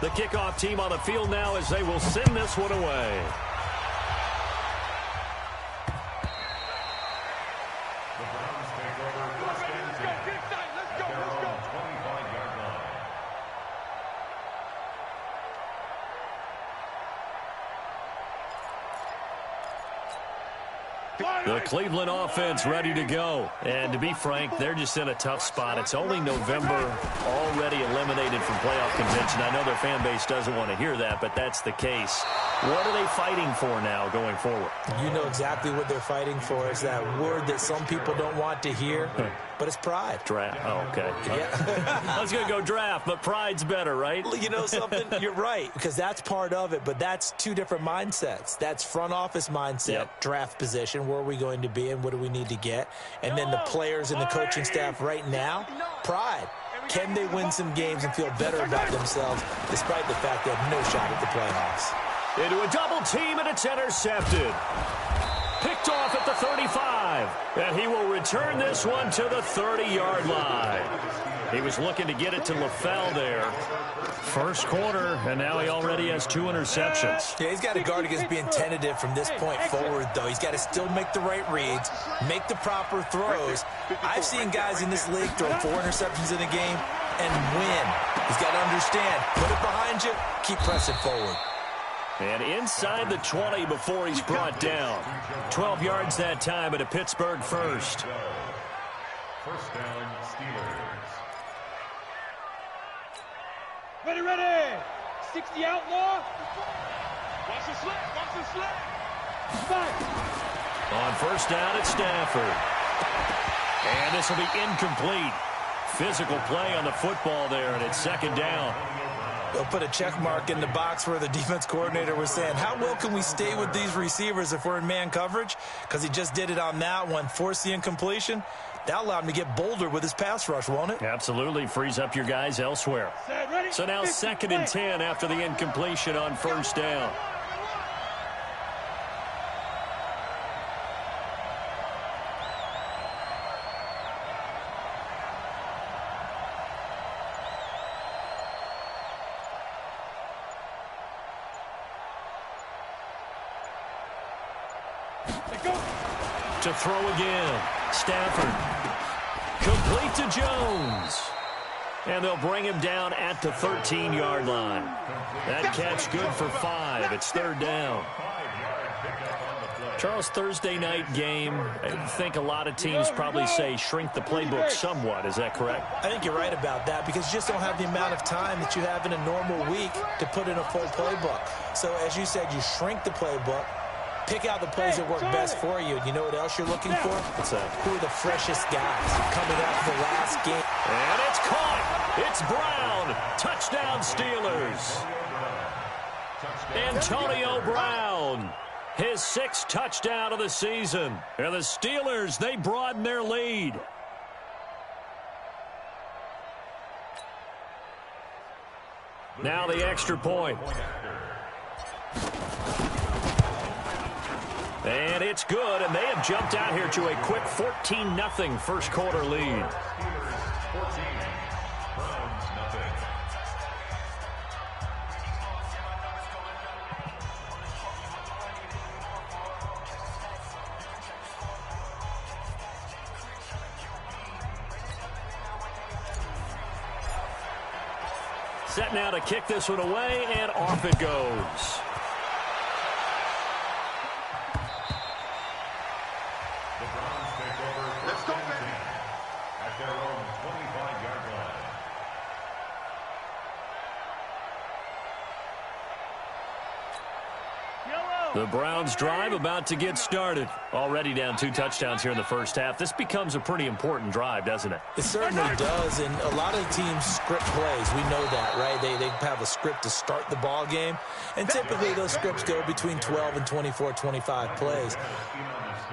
The kickoff team on the field now as they will send this one away. The Cleveland offense ready to go. And to be frank, they're just in a tough spot. It's only November, already eliminated from playoff contention. I know their fan base doesn't want to hear that, but that's the case. What are they fighting for now going forward? You know exactly what they're fighting for. It's that word that some people don't want to hear, but it's pride. Draft. Oh, okay. Yeah. I was going to go draft, but pride's better, right? You know something? You're right, because that's part of it, but that's two different mindsets. That's front office mindset, draft position, where are we going to be and what do we need to get? And then the players and the coaching staff right now, pride. Can they win some games and feel better about themselves despite the fact they have no shot at the playoffs? Into a double team, and it's intercepted. Picked off at the 35. And he will return this one to the 30-yard line. He was looking to get it to LaFell there. First quarter, and now he already has 2 interceptions. Yeah, he's got to guard against being tentative from this point forward, though. He's got to still make the right reads, make the proper throws. I've seen guys in this league throw 4 interceptions in a game and win. He's got to understand, put it behind you, keep pressing forward. And inside the 20 before he's brought down. 12 yards that time at a Pittsburgh first. First down, Steelers. Ready. 60 outlaw. Watch the slip. Back. On first down, it's Stafford. And this will be incomplete. Physical play on the football there, and it's second down. They'll put a check mark in the box where the defense coordinator was saying, how well can we stay with these receivers if we're in man coverage? Because he just did it on that one, forced the incompletion. That allowed him to get bolder with his pass rush, won't it? Absolutely. Frees up your guys elsewhere. So now 2nd and 10 after the incompletion on first down. To throw again. Stafford. Complete to Jones. And they'll bring him down at the 13-yard line. That catch good for 5. It's third down. Charles, Thursday night game, I think a lot of teams probably say shrink the playbook somewhat. Is that correct? I think you're right about that because you just don't have the amount of time that you have in a normal week to put in a full playbook. So as you said, you shrink the playbook. Pick out the plays that work best for you. You know what else you're looking for? What's that? Who are the freshest guys coming off the last game? And it's caught. It's Brown. Touchdown, Steelers. Antonio Brown. His 6th touchdown of the season. And the Steelers, they broaden their lead. Now the extra point. And it's good, and they have jumped out here to a quick 14-0 first quarter lead. Set now to kick this one away, and off it goes. The Browns drive about to get started. Already down 2 touchdowns here in the first half. This becomes a pretty important drive, doesn't it? It certainly does, and a lot of teams script plays. We know that, right? They have a script to start the ball game, and typically those scripts go between 12 and 24, 25 plays.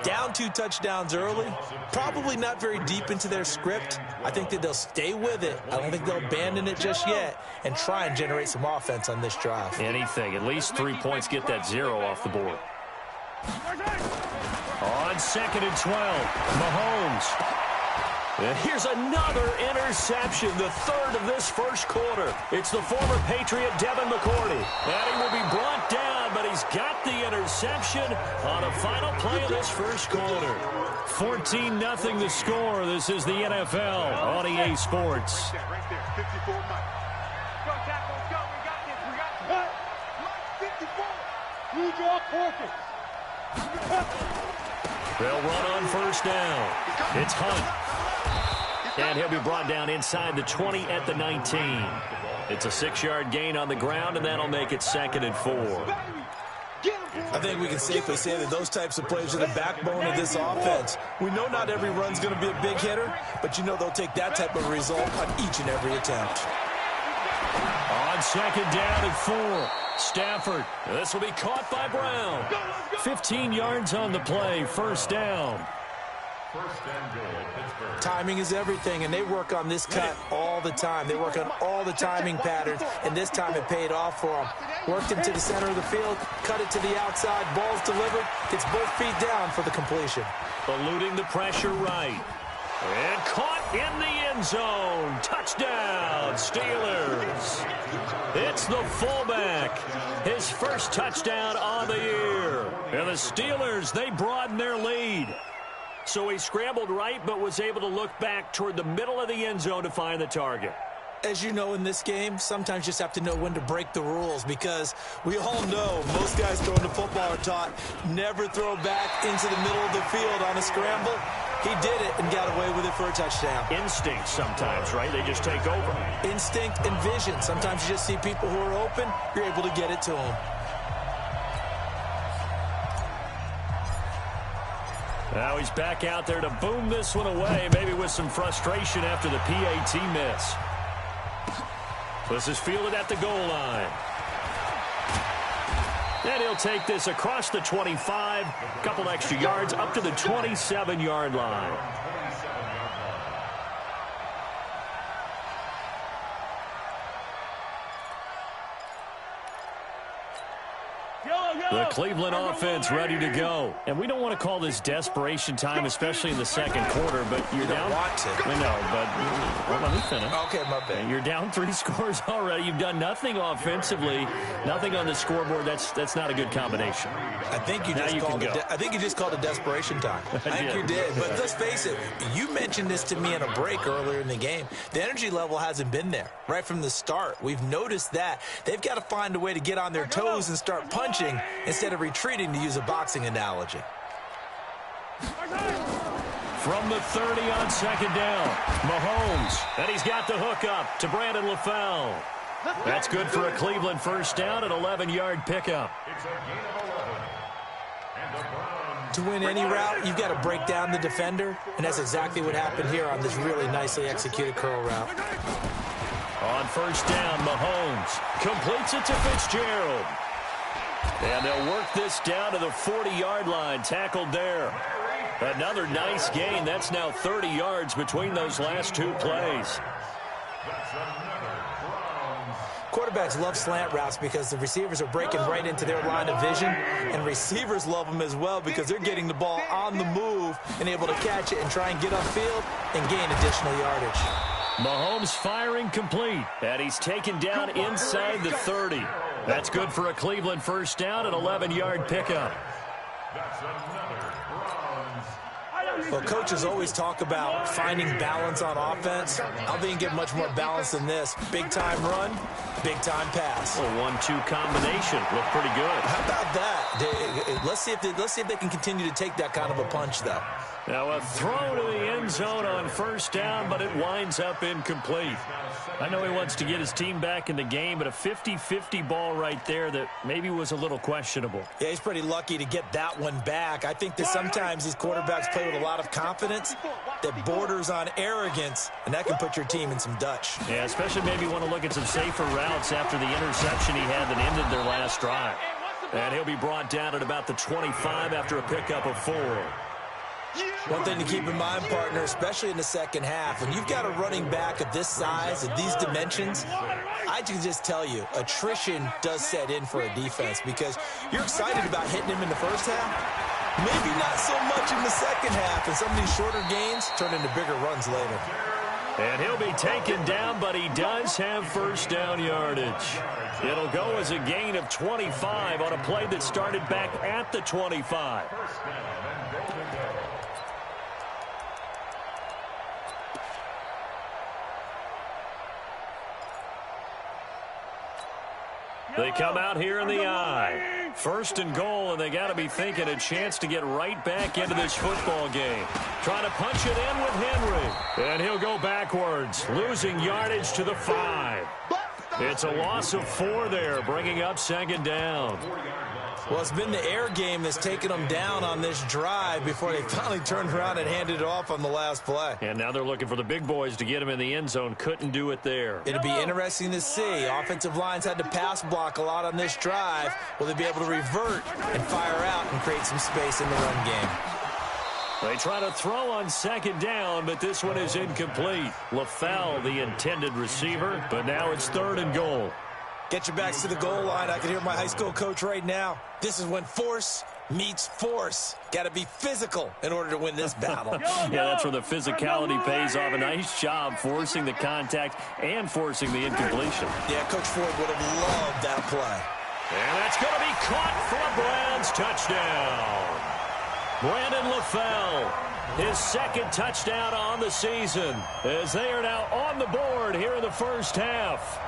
Down 2 touchdowns early, probably not very deep into their script. I think that they'll stay with it. I don't think they'll abandon it just yet and try and generate some offense on this drive. Anything. At least 3 points, get that 0 off the board. On 2nd and 12, Mahomes And here's another interception, the third of this first quarter. It's the former Patriot Devin McCourty. And he will be brought down, but he's got the interception on a final play of this first quarter. 14-0 the score. This is the NFL on EA Sports. Right there, 54 Mike. Go, Jack, let's go. We got this. We got this. Mike, 54. You draw corpus. They'll run on first down. It's Hunt. And he'll be brought down inside the 20 at the 19. It's a 6-yard gain on the ground, and that'll make it 2nd and 4. I think we can safely say that those types of plays are the backbone of this offense. We know not every run's going to be a big hitter, but you know they'll take that type of result on each and every attempt. On 2nd down and 4. Stafford. This will be caught by Brown. 15 yards on the play. First down. First and goal, Pittsburgh. Timing is everything, and they work on this cut all the time. They work on all the timing patterns, and this time it paid off for them. Worked him to the center of the field, cut it to the outside, ball's delivered, gets both feet down for the completion. Eluding the pressure right. And caught in the end zone. Touchdown, Steelers. It's the fullback. His first touchdown on the year. And the Steelers, they broaden their lead. So he scrambled right, but was able to look back toward the middle of the end zone to find the target. As you know, in this game, sometimes you just have to know when to break the rules, because we all know most guys throwing the football are taught never throw back into the middle of the field on a scramble. He did it and got away with it for a touchdown. Instinct sometimes, right? They just take over. Instinct and vision. Sometimes you just see people who are open, you're able to get it to them. Now he's back out there to boom this one away, maybe with some frustration after the PAT miss. This is fielded at the goal line. And he'll take this across the 25, a couple extra yards, up to the 27-yard line. The Cleveland offense ready to go. And we don't want to call this desperation time, especially in the second quarter, but you're down. Want to. I know, but well, let me finish. Okay, my bad. You're down 3 scores already. You've done nothing offensively, nothing on the scoreboard. That's not a good combination. I think you just called it desperation time. I think you did. But let's face it, you mentioned this to me in a break earlier in the game. The energy level hasn't been there right from the start. We've noticed that. They've got to find a way to get on their toes and start punching instead of retreating, to use a boxing analogy. From the 30 on second down, Mahomes. And he's got the hook up to Brandon LaFell. That's good for a Cleveland first down, an 11-yard pickup. It's a gain of 11. And the Browns. To win any route, you've got to break down the defender, and that's exactly what happened here on this really nicely executed curl route. On first down, Mahomes completes it to Fitzgerald. And they'll work this down to the 40-yard line, tackled there. Another nice gain. That's now 30 yards between those last 2 plays. That's another Browns. Quarterbacks love slant routes because the receivers are breaking right into their line of vision, and receivers love them as well because they're getting the ball on the move and able to catch it and try and get upfield and gain additional yardage. Mahomes firing complete, and he's taken down inside the 30. That's good for a Cleveland first down, an 11-yard pickup. That's another Browns. Well, coaches always talk about finding balance on offense. I don't think you can get much more balance than this. Big-time run, big-time pass. A 1-2 combination. Look pretty good. How about that? Let's see if they can continue to take that kind of a punch, though. Now a throw to the end zone on first down, but it winds up incomplete. I know he wants to get his team back in the game, but a 50-50 ball right there that maybe was a little questionable. Yeah, he's pretty lucky to get that one back. I think that sometimes these quarterbacks play with a lot of confidence that borders on arrogance, and that can put your team in some Dutch. Yeah, especially maybe want to look at some safer routes after the interception he had that ended their last drive. And he'll be brought down at about the 25 after a pickup of 4. One thing to keep in mind, partner, especially in the second half, when you've got a running back of this size, of these dimensions, I can just tell you, attrition does set in for a defense because you're excited about hitting him in the first half. Maybe not so much in the second half, and some of these shorter gains turn into bigger runs later. And he'll be taken down, but he does have first down yardage. It'll go as a gain of 25 on a play that started back at the 25. They come out here in the I. First and goal, and they got to be thinking a chance to get right back into this football game. Trying to punch it in with Henry. And he'll go backwards, losing yardage to the 5. It's a loss of 4 there, bringing up second down. Well, it's been the air game that's taken them down on this drive before they finally turned around and handed it off on the last play. And now they're looking for the big boys to get him in the end zone. Couldn't do it there. It'll be interesting to see. Offensive lines had to pass block a lot on this drive. Will they be able to revert and fire out and create some space in the run game? They try to throw on second down, but this one is incomplete. LaFell, the intended receiver, but now it's third and goal. Get your backs to the goal line. I can hear my high school coach right now. This is when force meets force. Got to be physical in order to win this battle. Yeah, that's where the physicality pays off. A nice job forcing the contact and forcing the incompletion. Yeah, Coach Ford would have loved that play. And that's going to be caught for a Browns touchdown. Brandon LaFell, his second touchdown on the season, as they are now on the board here in the first half.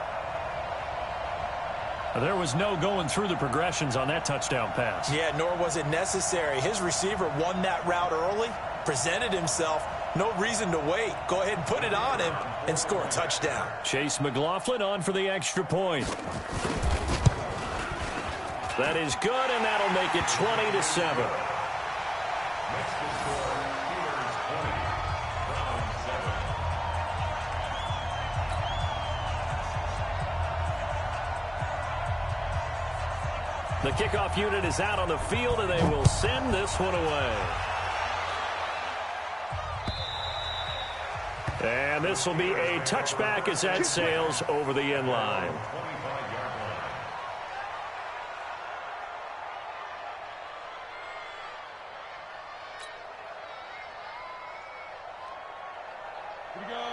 There was no going through the progressions on that touchdown pass. Yeah, nor was it necessary. His receiver won that route early, presented himself. No reason to wait. Go ahead and put it on him and score a touchdown. Chase McLaughlin on for the extra point. That is good, and that'll make it 20-7. The kickoff unit is out on the field, and they will send this one away. And this will be a touchback as that sails over the end line.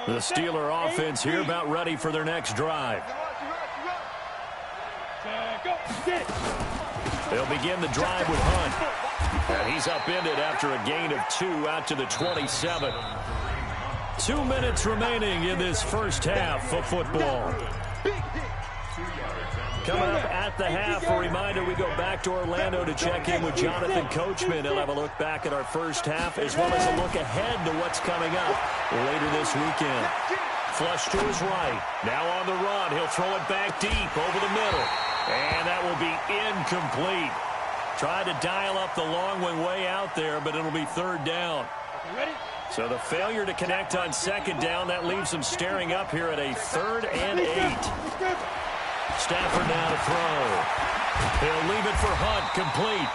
The Steeler offense here about ready for their next drive. They'll begin the drive with Hunt. And he's upended after a gain of 2 out to the 27. 2 minutes remaining in this first half of football. Coming up at the half, a reminder, we go back to Orlando to check in with Jonathan Coachman. He'll have a look back at our first half as well as a look ahead to what's coming up later this weekend. Flush to his right. Now on the run. He'll throw it back deep over the middle. And that will be incomplete. Tried to dial up the long one way out there, but it'll be third down. So the failure to connect on second down, that leaves them staring up here at a 3rd and 8. Stafford now to throw. He'll leave it for Hunt, complete.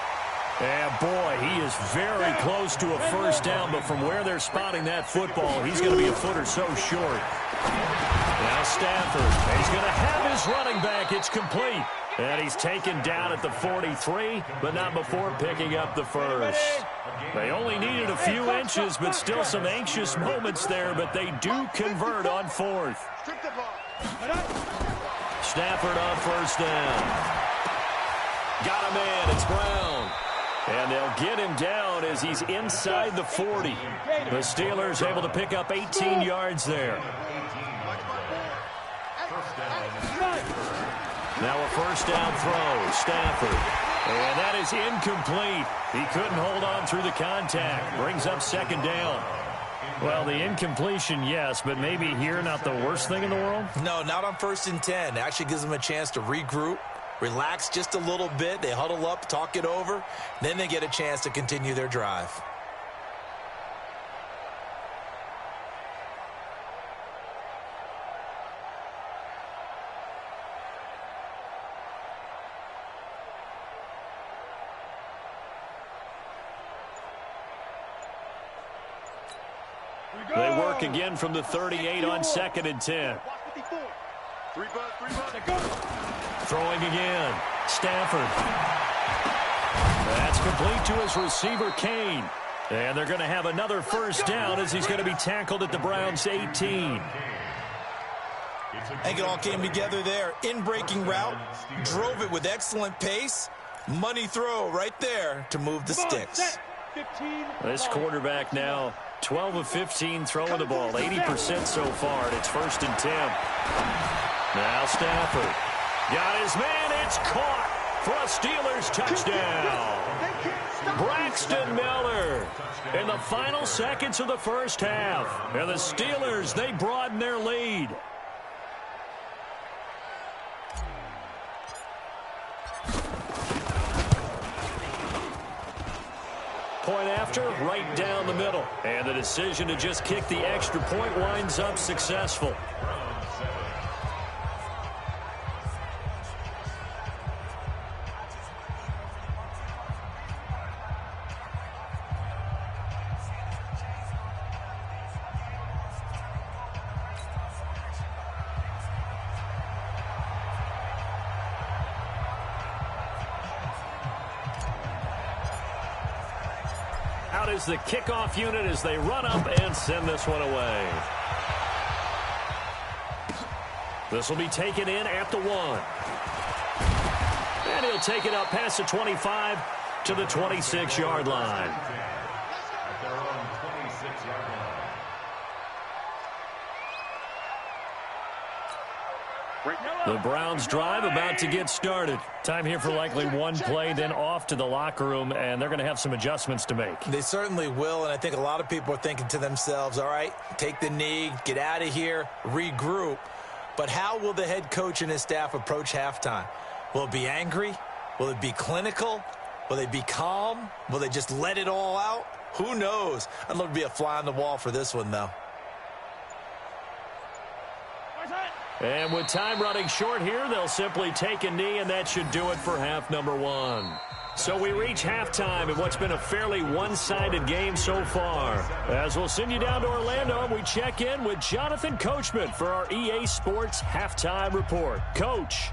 And boy, he is very close to a first down, but from where they're spotting that football, he's going to be a foot or so short. Now Stafford, he's going to have his running back. It's complete. And he's taken down at the 43, but not before picking up the first. They only needed a few inches, but still some anxious moments there, but they do convert on 4th. Stafford on first down. Got a man, it's Brown. And they'll get him down as he's inside the 40. The Steelers able to pick up 18 yards there. Now a first down throw, Stafford. And that is incomplete. He couldn't hold on through the contact. Brings up second down. Well, the incompletion, yes, but maybe here not the worst thing in the world? No, not on 1st and 10. It actually gives them a chance to regroup, relax just a little bit. They huddle up, talk it over. Then they get a chance to continue their drive. They work again from the 38 on 2nd and 10. Throwing again. Stafford. That's complete to his receiver, Kane. And they're going to have another first down as he's going to be tackled at the Browns' 18. I think it all came together there. In-breaking route, drove it with excellent pace. Money throw right there to move the sticks. This quarterback now 12 of 15 throwing the ball, 80% so far, and it's 1st and 10. Now Stafford got his man. It's caught for a Steelers touchdown. Braxton Miller in the final seconds of the first half. And the Steelers, they broaden their lead. Point after, right down the middle. And the decision to just kick the extra point winds up successful. Out is the kickoff unit as they run up and send this one away. This will be taken in at the 1. And he'll take it up past the 25 to the 26-yard line. At their own 26-yard line. The Browns drive about to get started. Time here for likely one play, then off to the locker room, and they're going to have some adjustments to make. They certainly will, and I think a lot of people are thinking to themselves, all right, take the knee, get out of here, regroup. But how will the head coach and his staff approach halftime? Will it be angry? Will it be clinical? Will they be calm? Will they just let it all out? Who knows? I'd love to be a fly on the wall for this one, though. And with time running short here, they'll simply take a knee, and that should do it for half number 1. So we reach halftime in what's been a fairly one-sided game so far. As we'll send you down to Orlando, we check in with Jonathan Coachman for our EA Sports Halftime Report. Coach.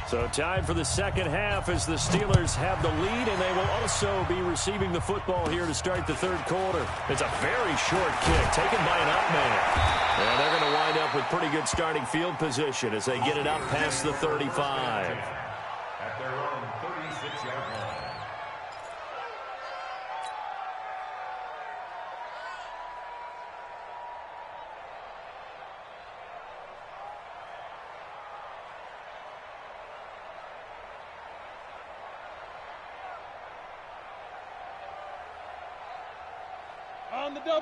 So time for the second half as the Steelers have the lead, and they will also be receiving the football here to start the third quarter. It's a very short kick taken by an up man. And they're going to wind up with pretty good starting field position as they get it up past the 35. At their own 36-yard line.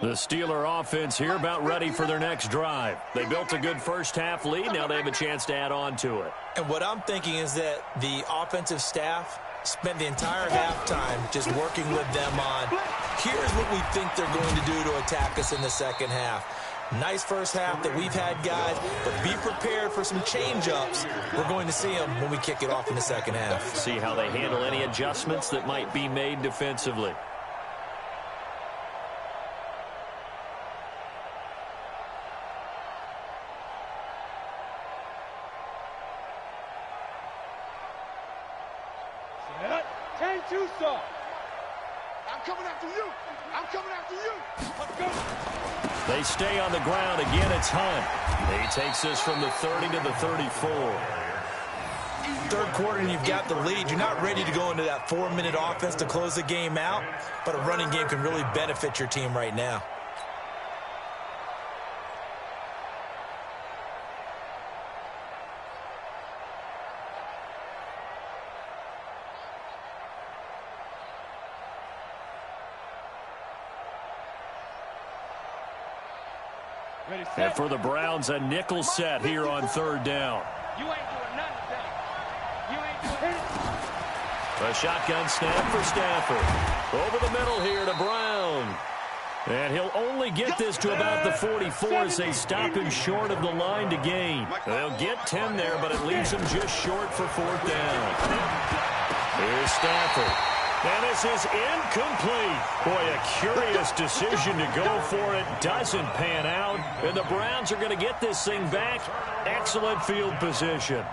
The Steeler offense here about ready for their next drive. They built a good first-half lead. Now they have a chance to add on to it. And what I'm thinking is that the offensive staff spent the entire halftime just working with them on, here's what we think they're going to do to attack us in the second half. Nice first half that we've had, guys, but be prepared for some change-ups. We're going to see them when we kick it off in the second half. See how they handle any adjustments that might be made defensively. They stay on the ground. Again, it's Hunt. He takes this from the 30 to the 34. Third quarter and you've got the lead. You're not ready to go into that 4-minute offense to close the game out, but a running game can really benefit your team right now. And for the Browns, a nickel set here on third down. You ain't doing nothing today. You ain't doing anything. A shotgun snap for Stafford. Over the middle here to Brown. And he'll only get this to about the 44 as they stop him short of the line to gain. They'll get 10 there, but it leaves him just short for 4th down. Here's Stafford. And this is incomplete. Boy, a curious decision to go for it. Doesn't pan out. And the Browns are going to get this thing back. Excellent field position.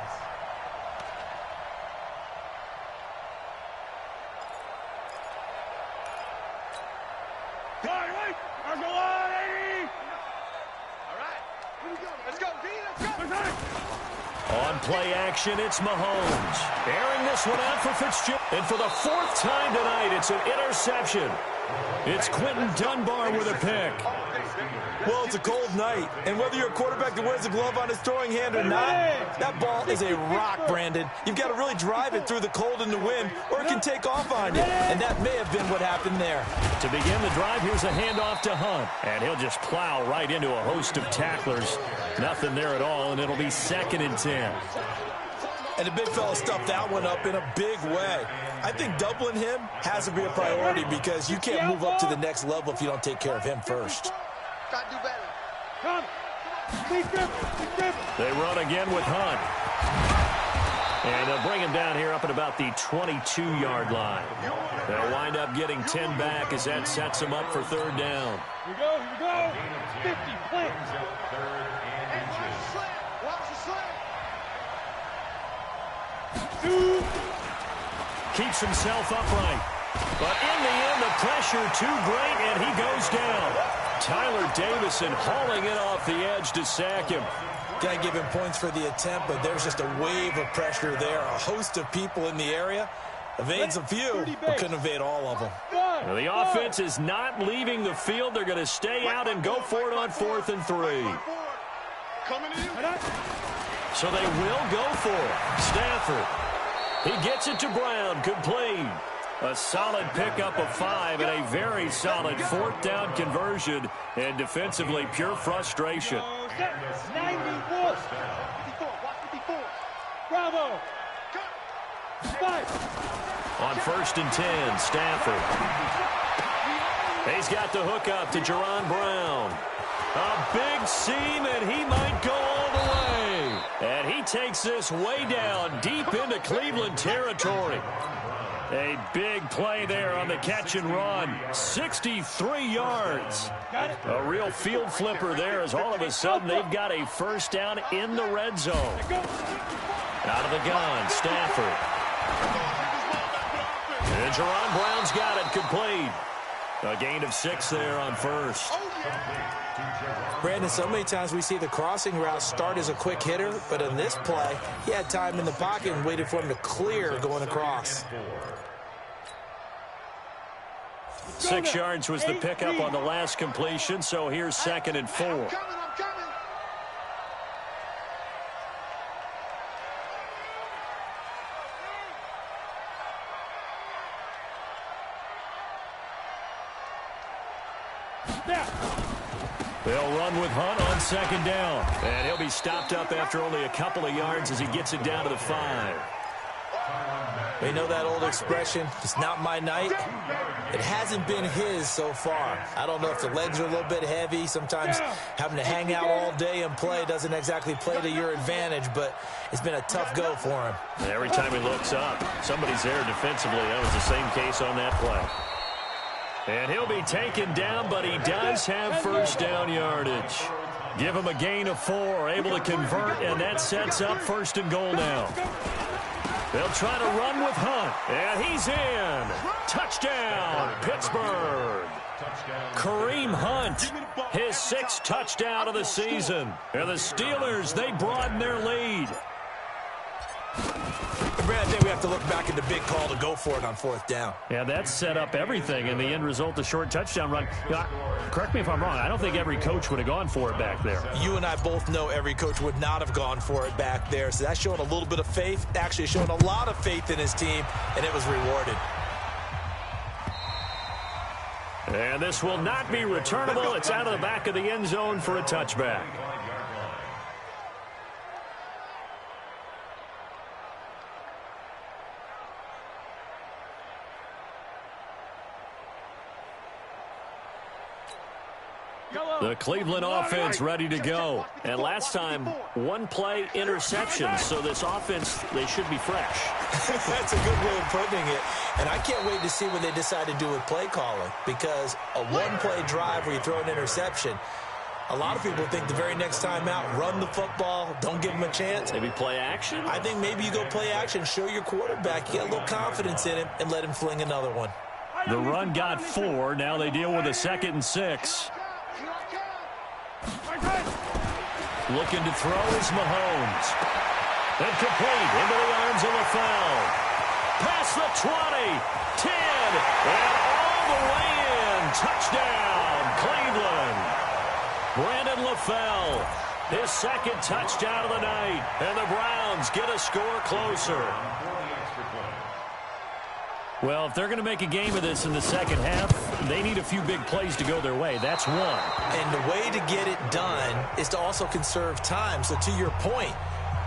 On play action, it's Mahomes. Airing this one out for Fitzgerald. And for the 4th time tonight, it's an interception. It's Quentin Dunbar with a pick. Well, it's a cold night, and whether you're a quarterback that wears a glove on his throwing hand or not, that ball is a rock, Brandon. You've got to really drive it through the cold and the wind, or it can take off on you, and that may have been what happened there. To begin the drive, here's a handoff to Hunt, and he'll just plow right into a host of tacklers. Nothing there at all, and it'll be 2nd and 10. And the big fella stuffed that one up in a big way. I think doubling him has to be a priority because you can't move up to the next level if you don't take care of him first. Got to do better. Come. They run again with Hunt. And they'll bring him down here up at about the 22-yard line. They'll wind up getting 10 back as that sets them up for 3rd down. Here we go. 50, plant. Watch the slant. Keeps himself upright. But in the end, the pressure too great, and he goes down. Tyler Davison hauling it off the edge to sack him. Got to give him points for the attempt, but there's just a wave of pressure there. A host of people in the area. Evades a few, but couldn't evade all of them. Well, the offense is not leaving the field. They're going to stay out and go for it on 4th and 3. So they will go for it. Stafford. He gets it to Brown. Complete. A solid pickup of 5 and a very solid 4th down conversion. And defensively, pure frustration. 94. 54. Bravo. On 1st and 10, Stafford. He's got the hookup to Jerron Brown. A big seam, and he might go all the way. And he takes this way down, deep into Cleveland territory. A big play there on the catch and run. 63 yards. A real field flipper there as all of a sudden they've got a 1st down in the red zone. Out of the gun, Stafford. And Jerron Brown's got it complete. A gain of 6 there on 1st. Brandon, so many times we see the crossing route start as a quick hitter, but in this play, he had time in the pocket and waited for him to clear going across. 6 yards was the pickup on the last completion, so here's 2nd and 4. I'm coming. They'll run with Hunt on 2nd down. And he'll be stopped up after only a couple of yards as he gets it down to the 5. We know that old expression, it's not my night. It hasn't been his so far. I don't know if the legs are a little bit heavy. Sometimes having to hang out all day and play doesn't exactly play to your advantage, but it's been a tough go for him. And every time he looks up, somebody's there defensively. That was the same case on that play. And he'll be taken down, but he does have 1st down yardage. Give him a gain of 4, able to convert, and that sets up 1st and goal now. They'll try to run with Hunt, and he's in. Touchdown, Pittsburgh. Kareem Hunt, his 6th touchdown of the season. And the Steelers, they broaden their lead. Brad, I think we have to look back at the big call to go for it on 4th down. Yeah, that set up everything in the end result, the short touchdown run. You know, correct me if I'm wrong. I don't think every coach would have gone for it back there. You and I both know every coach would not have gone for it back there. So that's showing a little bit of faith, actually showing a lot of faith in his team, and it was rewarded. And this will not be returnable. It's out of the back of the end zone for a touchback. The Cleveland offense ready to go. And last time, one play interception. So this offense, they should be fresh. That's a good way of putting it. And I can't wait to see what they decide to do with play calling. Because a one-play drive where you throw an interception, a lot of people think the very next time out, run the football, don't give them a chance. Maybe play action? I think maybe you go play action, show your quarterback, you get a little confidence in him, and let him fling another one. The run got 4. Now they deal with a 2nd and 6. Looking to throw is Mahomes. And complete into the arms of LaFell. Past the 20, 10, and all the way in. Touchdown, Cleveland. Brandon LaFell, his 2nd touchdown of the night. And the Browns get a score closer. Well, if they're going to make a game of this in the second half, they need a few big plays to go their way. That's one. And the way to get it done is to also conserve time. So to your point,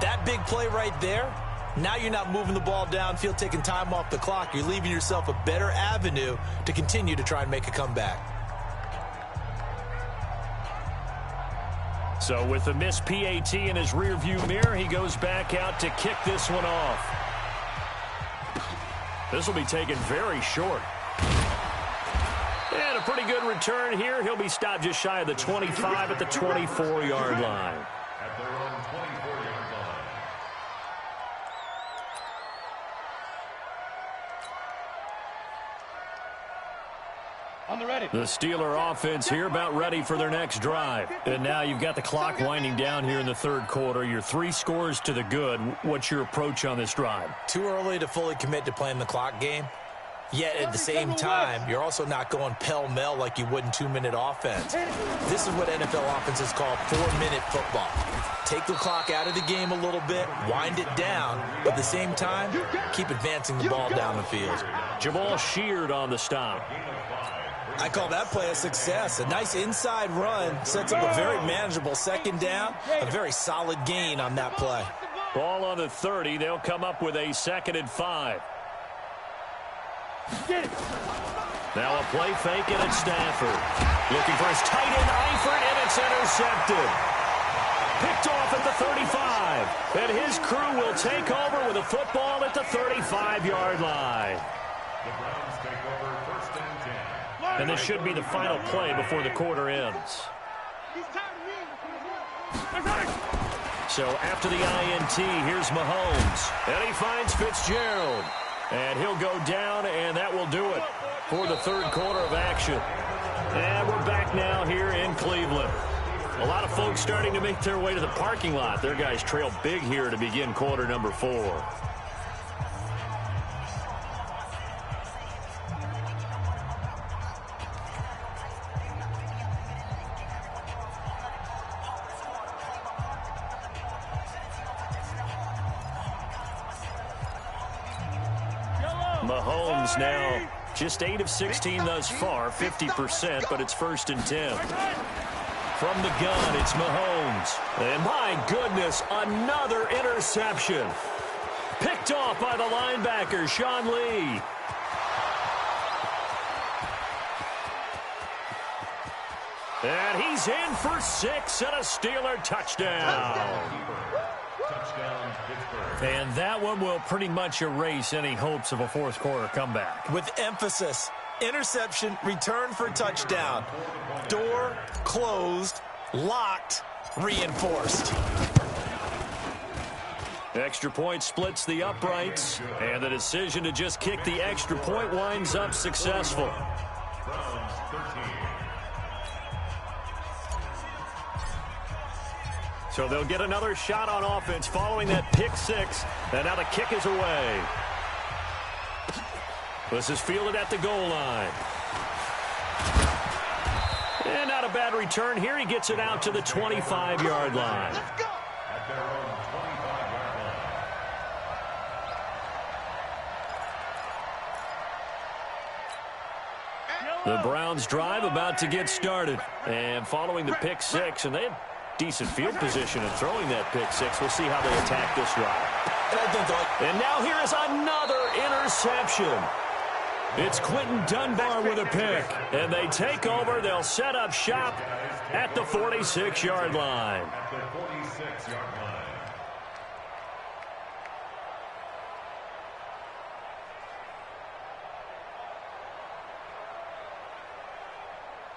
that big play right there, now you're not moving the ball downfield, taking time off the clock. You're leaving yourself a better avenue to continue to try and make a comeback. So with the missed PAT in his rearview mirror, he goes back out to kick this one off. This will be taken very short. And a pretty good return here. He'll be stopped just shy of the 25 at the 24-yard line. At their own 24-yard line. On the ready. The Steeler offense here about ready for their next drive. And now you've got the clock winding down here in the third quarter. You're 3 scores to the good. What's your approach on this drive? Too early to fully commit to playing the clock game. Yet at the same time, you're also not going pell-mell like you would in 2-minute offense. This is what NFL offenses call 4-minute football. Take the clock out of the game a little bit, wind it down, but at the same time, keep advancing the ball down the field. Jamal Sheard on the stop. I call that play a success. A nice inside run sets up a very manageable 2nd down, a very solid gain on that play. Ball on the 30. They'll come up with a 2nd and 5. Now a play fake, and it's Stafford. Looking for his tight end, Eifert, and it's intercepted. Picked off at the 35. And his crew will take over with a football at the 35-yard line. The Browns take over 1st and 10. And this should be the final play before the quarter ends. So after the INT, here's Mahomes. And he finds Fitzgerald. And he'll go down, and that will do it for the third quarter of action. And we're back now here in Cleveland. A lot of folks starting to make their way to the parking lot. Their guys trail big here to begin quarter number 4. Mahomes now just 8 of 16 thus far, 50%, but it's 1st and 10. From the gun, it's Mahomes. And my goodness, another interception. Picked off by the linebacker, Sean Lee. And he's in for 6 and a Steeler touchdown. Touchdown, Pittsburgh. And that one will pretty much erase any hopes of a fourth quarter comeback. With emphasis, interception, return for touchdown. Door closed, locked, reinforced. Extra point splits the uprights, and the decision to just kick the extra point winds up successful. Browns 13. So they'll get another shot on offense following that pick 6, and now the kick is away. This is fielded at the goal line. And not a bad return here. He gets it out to the 25-yard line. At their own 25-yard line. The Browns drive about to get started. And following the pick 6, and they had decent field position in throwing that pick 6. We'll see how they attack this drive. And now here is another interception. It's Quentin Dunbar with a pick. And they take over. They'll set up shop at the 46-yard line. At the 46-yard line.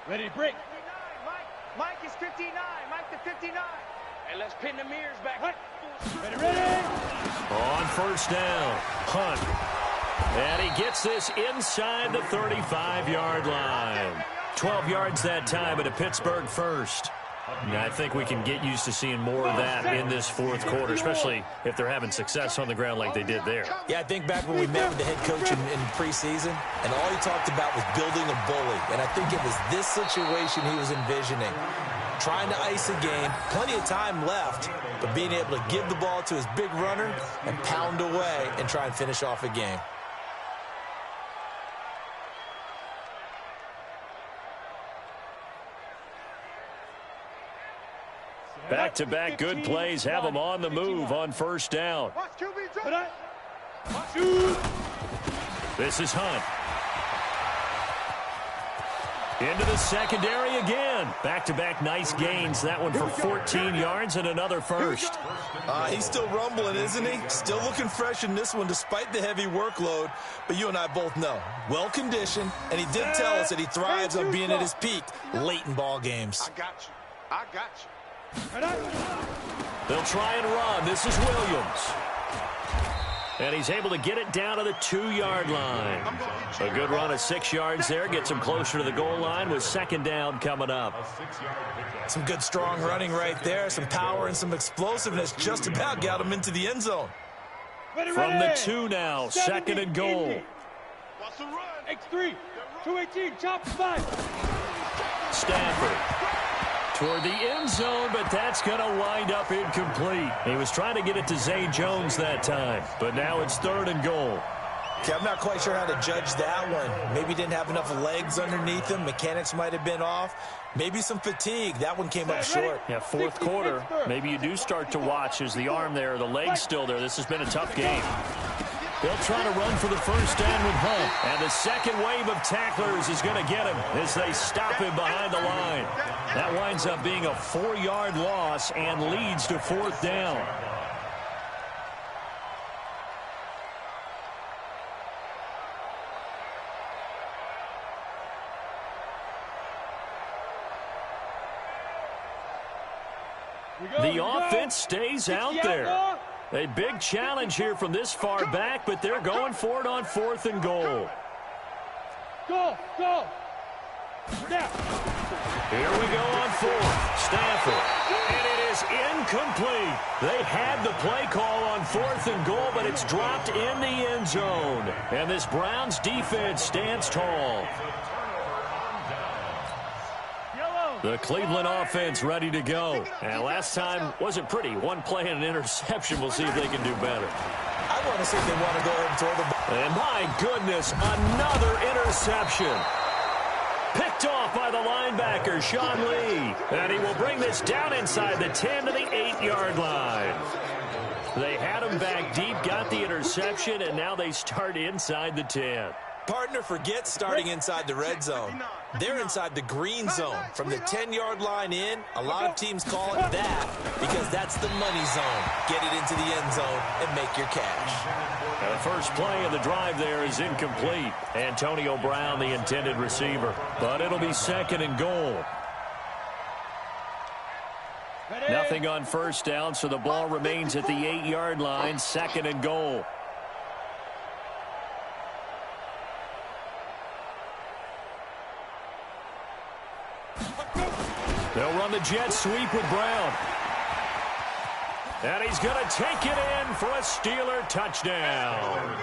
Ready to break. 59, Mike is 59. Mike to 59. And let's pin the mirrors back. Ready. On first down, Hunt. And he gets this inside the 35-yard line. 12 yards that time at a Pittsburgh first. And I think we can get used to seeing more of that in this fourth quarter, especially if they're having success on the ground like they did there. Yeah, I think back when we met with the head coach in preseason, and all he talked about was building a bully. And I think it was this situation he was envisioning. Trying to ice a game, plenty of time left, but being able to give the ball to his big runner and pound away and try and finish off a game. Back-to-back good plays have them on the move on first down. This is Hunt. Into the secondary again. Back-to-back nice gains. That one for 14 yards and another first. He's still rumbling, isn't he? Still looking fresh in this one despite the heavy workload. But you and I both know, well-conditioned, and he did tell us that he thrives on being at his peak late in ball games. I got you. I got you. They'll try and run. This is Williams. And he's able to get it down to the 2-yard line. A good run of 6 yards there. Gets him closer to the goal line with second down coming up. Some good strong running right there. Some power and some explosiveness just about got him into the end zone. From the 2 now, second and goal. X3, 218, chop 5. Stafford toward the end zone, but that's going to wind up incomplete. He was trying to get it to Zay Jones that time, but now it's third and goal. Okay, I'm not quite sure how to judge that one. Maybe didn't have enough legs underneath him. Mechanics might have been off. Maybe some fatigue. That one came up short. Yeah, fourth quarter, maybe you do start to watch as the arm there, the leg's still there. This has been a tough game. They'll try to run for the first down with Hunt. And the second wave of tacklers is going to get him as they stop him behind the line. That winds up being a 4-yard loss and leads to fourth down. The offense stays out there. A big challenge here from this far back, but they're going for it on fourth and goal. Go. Now. Here we go on fourth. Stafford. And it is incomplete. They had the play call on fourth and goal, but it's dropped in the end zone. And this Browns defense stands tall. The Cleveland offense ready to go. And last time wasn't pretty. One play and an interception. We'll see if they can do better. I want to see if they want to go ahead and throw the ball. And my goodness, another interception. Picked off by the linebacker, Sean Lee. And he will bring this down inside the 10 to the 8-yard line. They had him back deep, got the interception, and now they start inside the 10. Partner, forget starting inside the red zone. They're inside the green zone. From the 10-yard line in, a lot of teams call it that because that's the money zone. Get it into the end zone and make your cash. The first play of the drive there is incomplete. Antonio Brown, the intended receiver. But it'll be second and goal. Nothing on first down, so the ball remains at the 8-yard line, second and goal. They'll run the jet sweep with Brown. And he's going to take it in for a Steeler touchdown.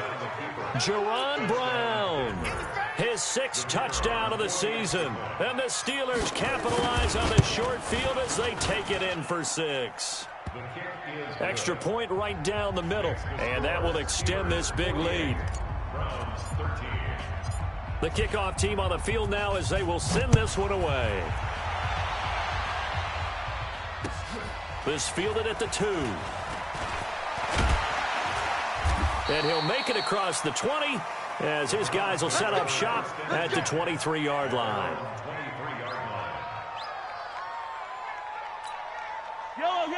Jerron Brown, his 6th touchdown of the season. And the Steelers capitalize on the short field as they take it in for 6. Extra point right down the middle. And that will extend this big lead. The kickoff team on the field now as they will send this one away. This fielded at the 2. And he'll make it across the 20 as his guys will set up shop at the 23-yard line.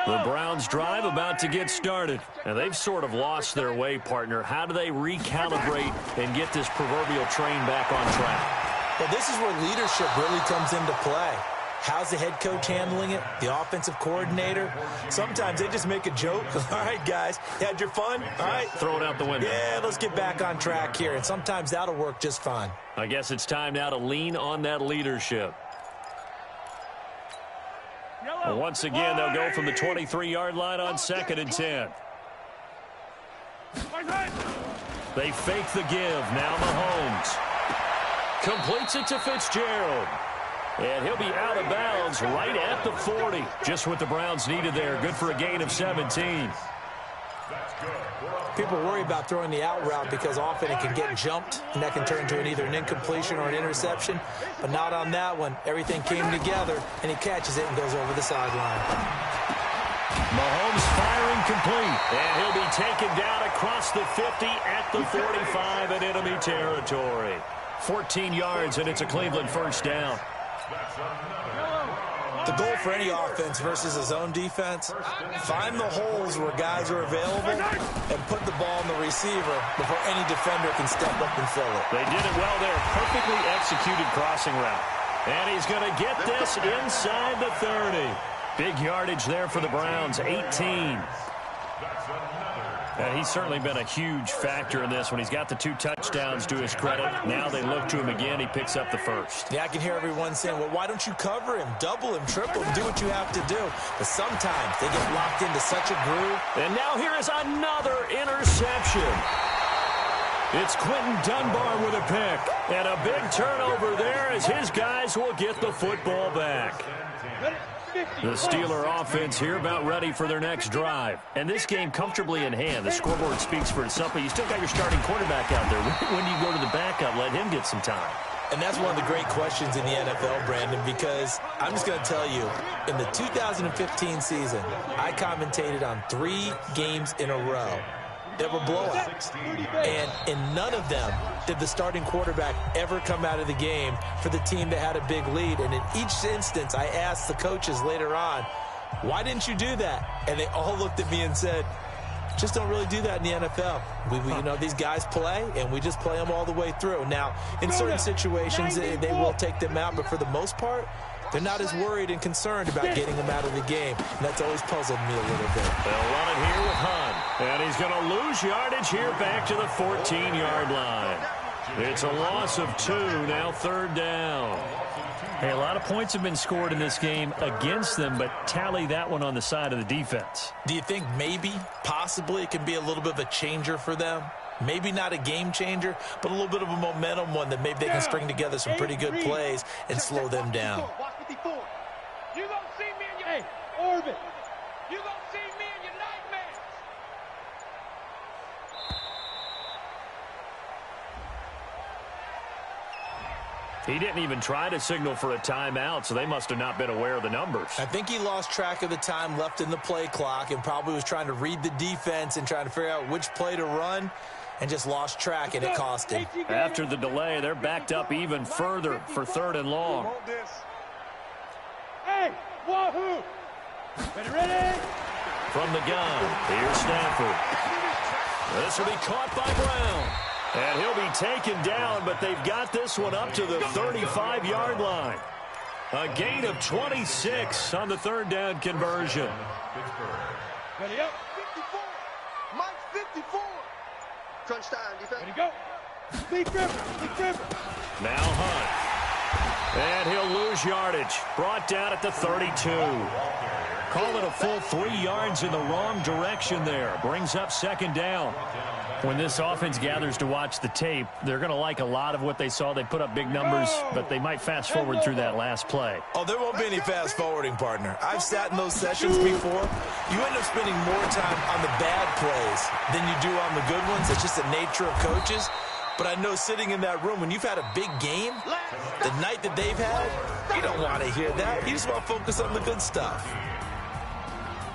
The Browns drive about to get started. And they've sort of lost their way, partner. How do they recalibrate and get this proverbial train back on track? Well, this is where leadership really comes into play. How's the head coach handling it? The offensive coordinator? Sometimes they just make a joke. All right, guys, you had your fun? All right. Throw it out the window. Yeah, let's get back on track here. And sometimes that'll work just fine. I guess it's time now to lean on that leadership. Well, once again, they'll go from the 23-yard line on 2nd and 10. They fake the give. Now Mahomes completes it to Fitzgerald. And he'll be out of bounds right at the 40. Just what the Browns needed there. Good for a gain of 17. People worry about throwing the out route because often it can get jumped, and that can turn into either an incompletion or an interception. But not on that one. Everything came together, and he catches it and goes over the sideline. Mahomes firing complete. And he'll be taken down across the 50 at the 45 in enemy territory. 14 yards, and it's a Cleveland first down. The goal for any offense versus a zone defense, find the holes where guys are available and put the ball in the receiver before any defender can step up and fill it. They did it well there. Perfectly executed crossing route. And he's going to get this inside the 30. Big yardage there for the Browns, 18. And he's certainly been a huge factor in this when he's got the 2 touchdowns to his credit. Now they look to him again. He picks up the first. Yeah, I can hear everyone saying, well, why don't you cover him, double him, triple him, do what you have to do. But sometimes they get locked into such a groove. And now here is another interception. It's Quentin Dunbar with a pick. And a big turnover there as his guys will get the football back. The Steeler offense here about ready for their next drive. And this game comfortably in hand. The scoreboard speaks for itself, but you still got your starting quarterback out there. When do you go to the backup? Let him get some time. And that's one of the great questions in the NFL, Brandon, because I'm just going to tell you, in the 2015 season, I commentated on 3 games in a row that were blowouts. And in none of them did the starting quarterback ever come out of the game for the team that had a big lead. And in each instance, I asked the coaches later on, why didn't you do that? And they all looked at me and said, just don't really do that in the NFL. You know, these guys play, and we just play them all the way through. Now, in certain situations, they will take them out, but for the most part, they're not as worried and concerned about getting them out of the game. And that's always puzzled me a little bit. They'll run it here with Hunt. And he's going to lose yardage here back to the 14-yard line. It's a loss of 2, now 3rd down. Hey, a lot of points have been scored in this game against them, but tally that one on the side of the defense. Do you think maybe, possibly, it can be a little bit of a changer for them? Maybe not a game changer, but a little bit of a momentum one that maybe they can string together some pretty good plays and slow them down. You gonna see me in your orbit. You gonna see me in your nightmares. He didn't even try to signal for a timeout, so they must have not been aware of the numbers. I think he lost track of the time left in the play clock and probably was trying to read the defense and trying to figure out which play to run and just lost track, and it cost him. After the delay, they're backed up even further for 3rd and long. Hey, wahoo! Ready? From the gun, here's Stafford. This will be caught by Brown. And he'll be taken down, but they've got this one up to the 35-yard line. A gain of 26 on the 3rd down conversion. Ready up. 54. Mike's 54. Crunch time, defense. Ready, go. Big River. Now Hunt. And he'll lose yardage. Brought down at the 32. Call it a full 3 yards in the wrong direction there. Brings up 2nd down. When this offense gathers to watch the tape, they're going to like a lot of what they saw. They put up big numbers, but they might fast forward through that last play. Oh, there won't be any fast forwarding, partner. I've sat in those sessions before. You end up spending more time on the bad plays than you do on the good ones. It's just the nature of coaches. But I know sitting in that room, when you've had a big game, the night that they've had, you don't want to hear that. You just want to focus on the good stuff.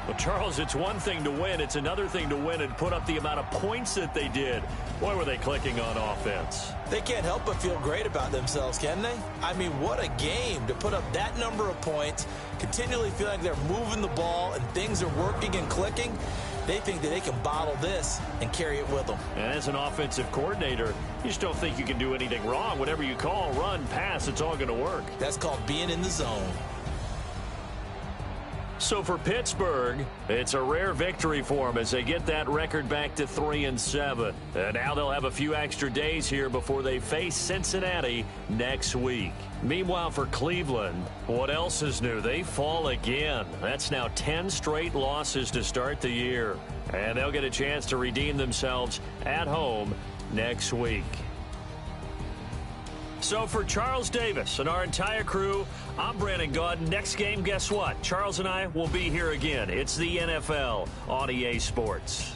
Well, Charles, it's one thing to win. It's another thing to win and put up the amount of points that they did. Boy, were they clicking on offense. They can't help but feel great about themselves, can they? I mean, what a game to put up that number of points, continually feel like they're moving the ball and things are working and clicking. They think that they can bottle this and carry it with them. And as an offensive coordinator, you just don't think you can do anything wrong. Whatever you call, run, pass, it's all going to work. That's called being in the zone. So for Pittsburgh, it's a rare victory for them as they get that record back to 3-7. And now they'll have a few extra days here before they face Cincinnati next week. Meanwhile, for Cleveland, what else is new? They fall again. That's now 10 straight losses to start the year. And they'll get a chance to redeem themselves at home next week. So for Charles Davis and our entire crew, I'm Brandon Gaudin. Next game, guess what? Charles and I will be here again. It's the NFL on EA Sports.